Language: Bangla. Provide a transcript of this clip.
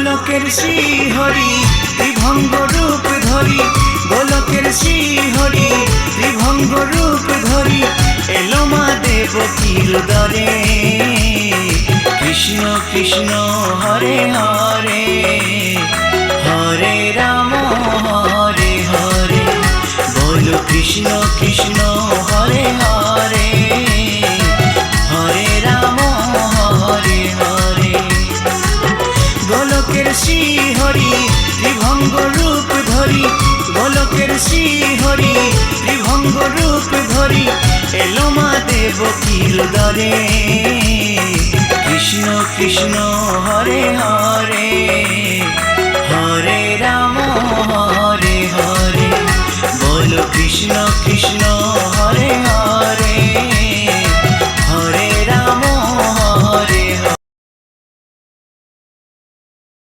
গোলকের শ্রীহরি ত্রিভঙ্গ রূপ ধরি, গোলকের শ্রীহরি ত্রিভঙ্গ রূপ ধরি, এলো মা দেবকীর দরে। কৃষ্ণ কৃষ্ণ হরে হরে, হরে রাম হরে হরে, বলো কৃষ্ণ কৃষ্ণ হরে হরে, হরে রাম হরে হরে। গোলকের শ্রীহরি ত্রিভঙ্গ রূপ ধরি, গোলকের শ্রীহরি ত্রিভঙ্গ রূপ ধরি, এলো মা দেবকীর দরে। কৃষ্ণ কৃষ্ণ হরে হরে, হরে রাম হরে হরে, বলো কৃষ্ণ কৃষ্ণ